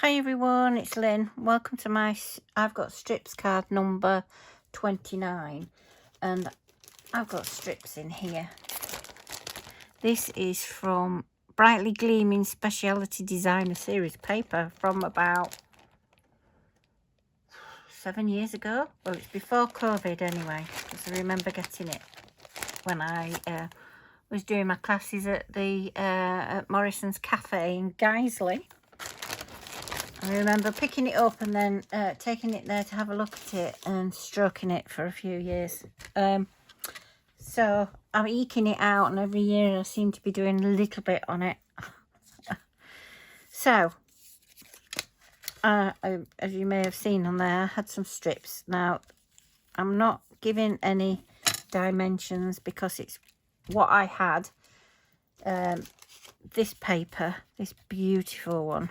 Hi everyone, it's Lynn. Welcome to my, I've got strips card number 29 and I've got strips in here. This is from Brightly Gleaming Speciality Designer Series paper from about 7 years ago. Well, it's before COVID anyway, because I remember getting it when I was doing my classes at the at Morrison's Cafe in Guiseley. I remember picking it up and then taking it there to have a look at it and stroking it for a few years. So I'm eking it out, and every year I seem to be doing a little bit on it. So, as you may have seen on there, I had some strips. Now, I'm not giving any dimensions because it's what I had. This paper, this beautiful one.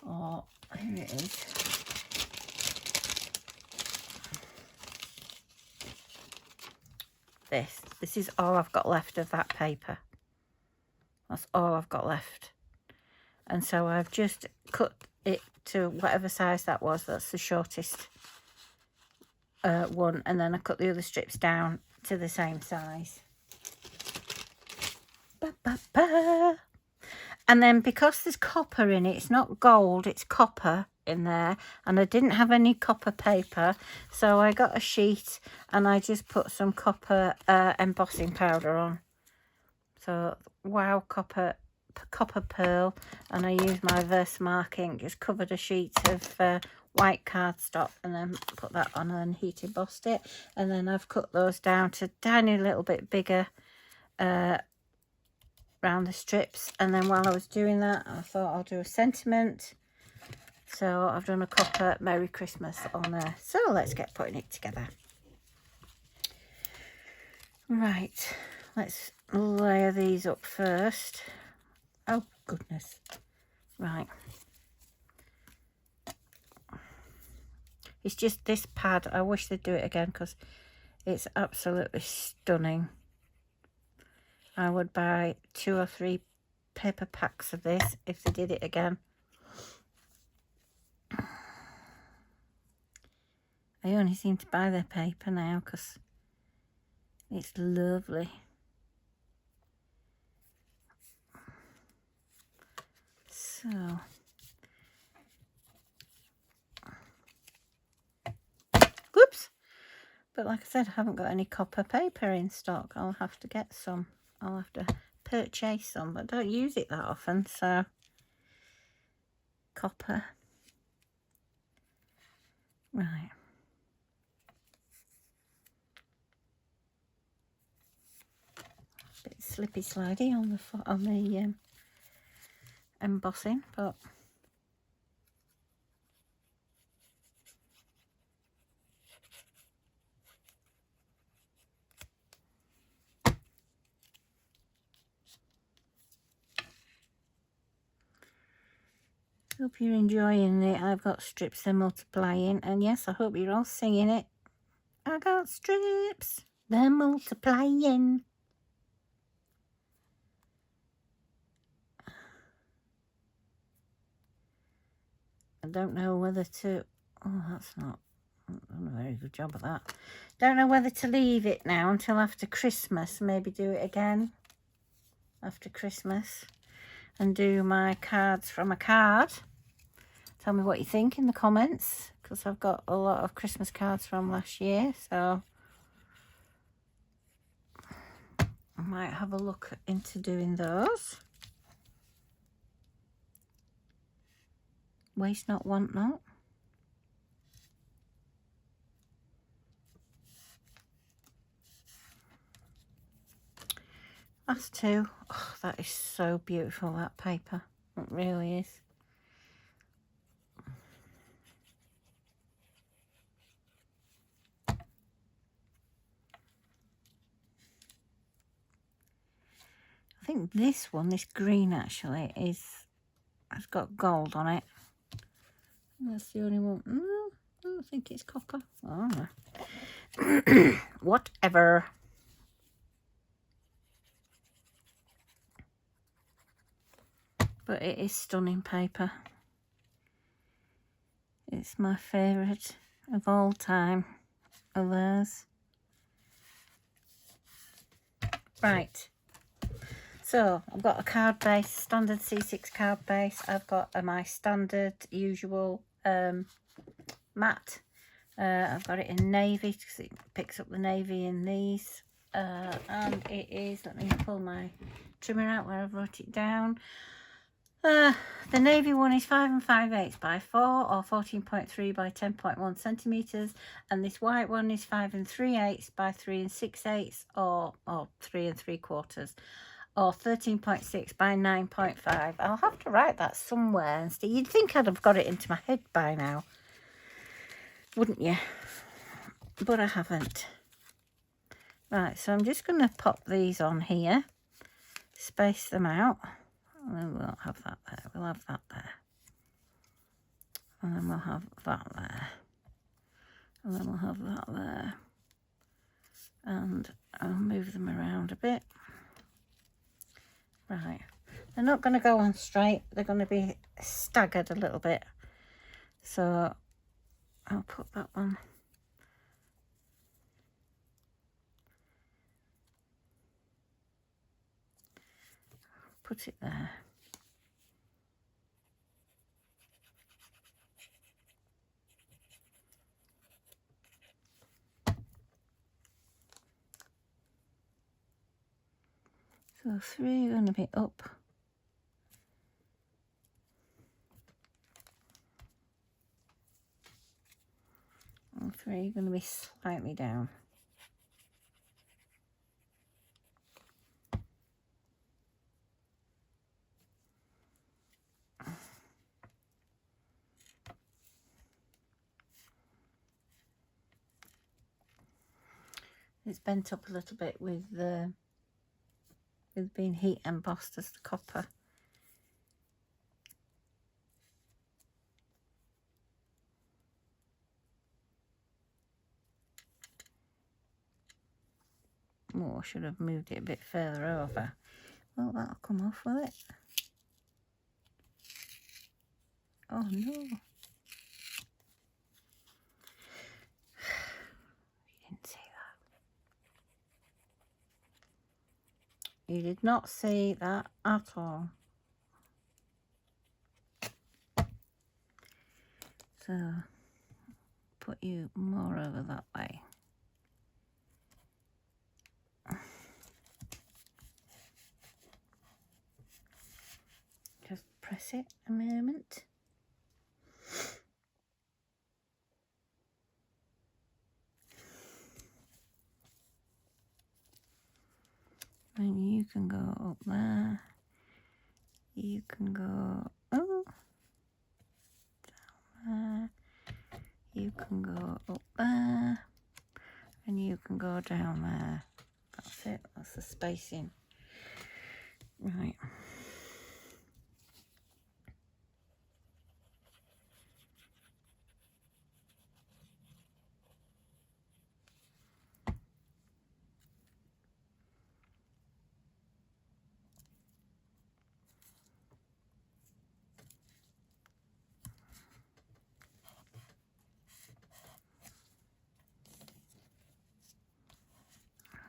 Oh, here it is. This is all I've got left of that paper. That's all I've got left. And so I've just cut it to whatever size that was. That's the shortest one. And then I cut the other strips down to the same size. Ba, ba, ba. And then because there's copper in it, it's not gold, it's copper in there. And I didn't have any copper paper, so I got a sheet and I just put some copper embossing powder on. So, wow, copper pearl. And I used my Versamark ink, just covered a sheet of white cardstock and then put that on and heat embossed it. And then I've cut those down to tiny little bit bigger around the strips. And then while I was doing that, I thought I'll do a sentiment. So I've done a copper Merry Christmas on there. So let's get putting it together. Right, let's layer these up first. Oh goodness. Right. It's just this pad. I wish they'd do it again because it's absolutely stunning. I would buy 2 or 3 paper packs of this if they did it again. I only seem to buy their paper now because it's lovely. So, whoops. But like I said, I haven't got any copper paper in stock. I'll have to get some. I'll have to purchase some, but I don't use it that often, so copper. Right. Bit slippy slidey on the embossing, but hope you're enjoying it. I've got strips, they're multiplying, and yes, I hope you're all singing it. I got strips, they're multiplying. I don't know whether to, oh, that's not, I've done a very good job of that. Don't know whether to leave it now until after Christmas, maybe do it again after Christmas and do my cards from a card. Tell me what you think in the comments, because I've got a lot of Christmas cards from last year, so I might have a look into doing those. Waste not, want not. Last 2. Oh, that is so beautiful, that paper. It really is. I think this one, this green actually, has got gold on it. That's the only one. I don't think it's copper. Oh. Whatever. But it is stunning paper. It's my favourite of all time of theirs. Right. So I've got a card base, standard C6 card base. I've got my standard usual matte. I've got it in navy because it picks up the navy in these. And it is, let me pull my trimmer out where I've wrote it down. The navy one is 5 5/8 by 4 or 14.3 by 10.1 centimeters, and this white one is 5 3/8 by 3 6/8 or 3 3/4 or 13.6 by 9.5. I'll have to write that somewhere and see. You'd think I'd have got it into my head by now, wouldn't you? But I haven't. Right, so I'm just going to pop these on here, space them out, and then we'll have that there. We'll have that there. And then we'll have that there. And then we'll have that there. And I'll move them around a bit. Right. They're not going to go on straight. They're going to be staggered a little bit. So I'll put that one. Put it there. So 3 are going to be up. And 3 are going to be slightly down. It's bent up a little bit with being heat embossed as the copper. Oh, I should have moved it a bit further over. Well, that'll come off, will it? Oh no. You didn't see that. You did not see that at all. So, put you more over that way. Just press it a moment. And you can go up there. You can go down there. You can go up there. And you can go down there. That's it. That's the spacing. Right.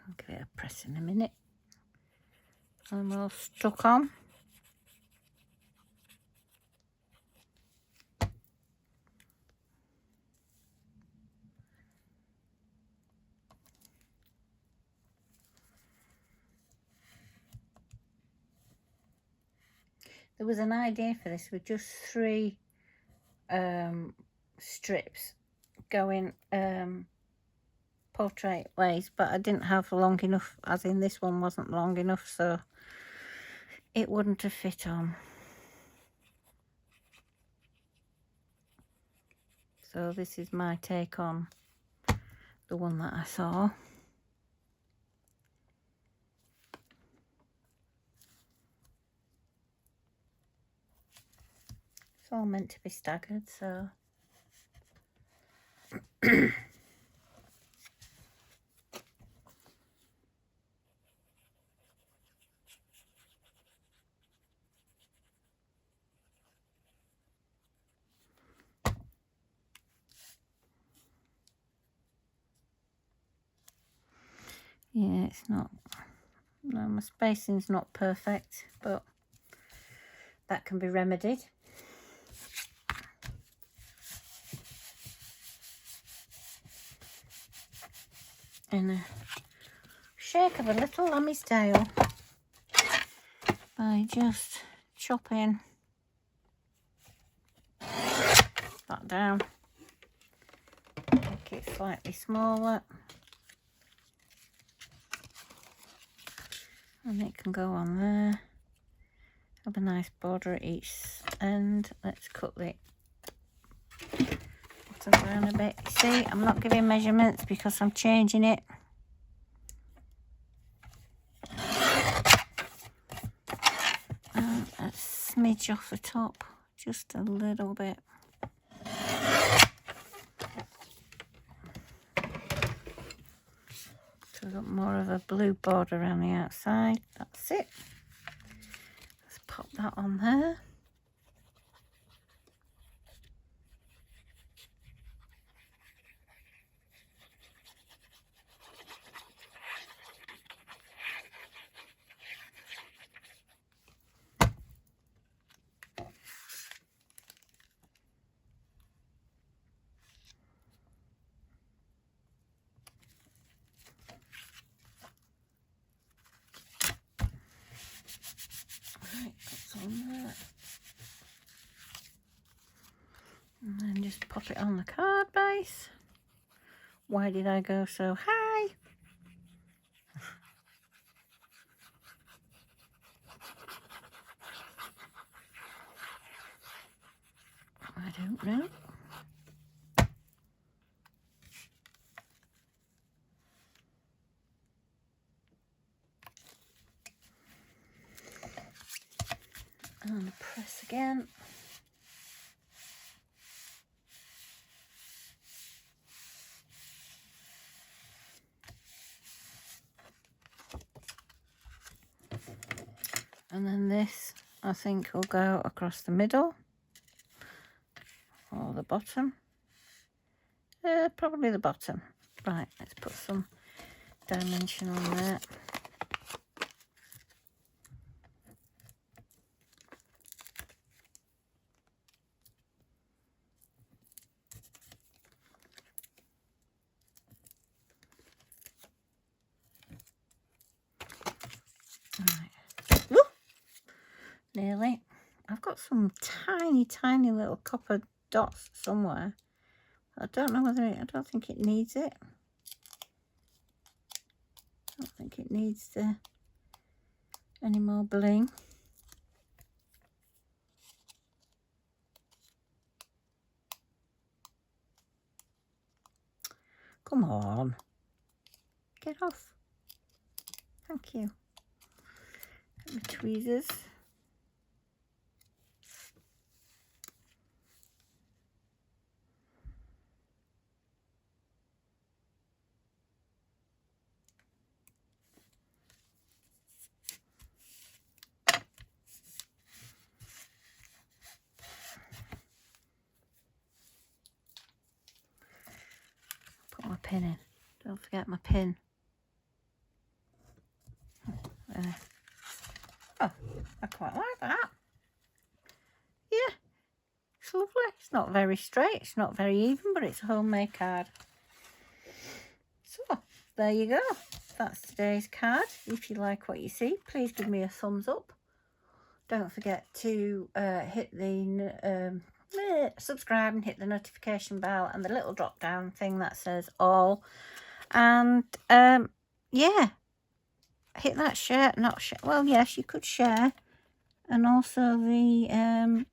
I'll give it a press in a minute. And we're all stuck on. There was an idea for this with just 3 strips going portrait ways, but I didn't have long enough, as in this one wasn't long enough, so it wouldn't have fit on. So this is my take on the one that I saw. It's all meant to be staggered, so Yeah, it's not, no, my spacing's not perfect, but that can be remedied. In a shake of a little lamb's tail by just chopping that down, make it slightly smaller, and it can go on there. Have a nice border at each end. Let's cut the bottom down a bit. See, I'm not giving measurements because I'm changing it. And a smidge off the top, just a little bit. So we've got more of a blue border around the outside. That's it. Let's pop that on there. Right, that's on there. And then just pop it on the card base. Why did I go so high? I don't know. And press again. And then this, I think, will go across the middle or the bottom. Probably the bottom. Right, let's put some dimension on there. Right. Woo! Nearly. I've got some tiny little copper dots somewhere. I don't know whether I don't think it needs it. I don't think it needs any more bling. Come on. Get off. Thank you. Get my tweezers. Put my pin in. Don't forget my pin. There. Oh, I quite like that. Yeah, it's lovely. It's not very straight, it's not very even, but it's a homemade card. So, there you go. That's today's card. If you like what you see, please give me a thumbs up. Don't forget to hit the subscribe and hit the notification bell and the little drop down thing that says all. And yeah, hit that share, not share, well yes, you could share, and also the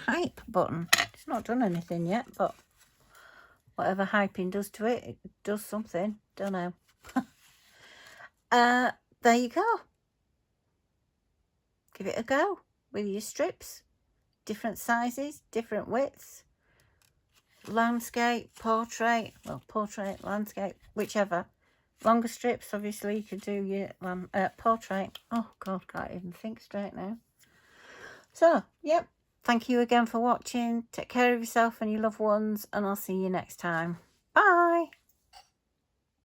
hype button. It's not done anything yet, but whatever hyping does to it, it does something. Don't know. There you go. Give it a go with your strips. Different sizes, different widths. Landscape, portrait, well, portrait, landscape, whichever. Longer strips, obviously, you could do your portrait. Oh, God, can't even think straight now. So, yep. Thank you again for watching. Take care of yourself and your loved ones, and I'll see you next time.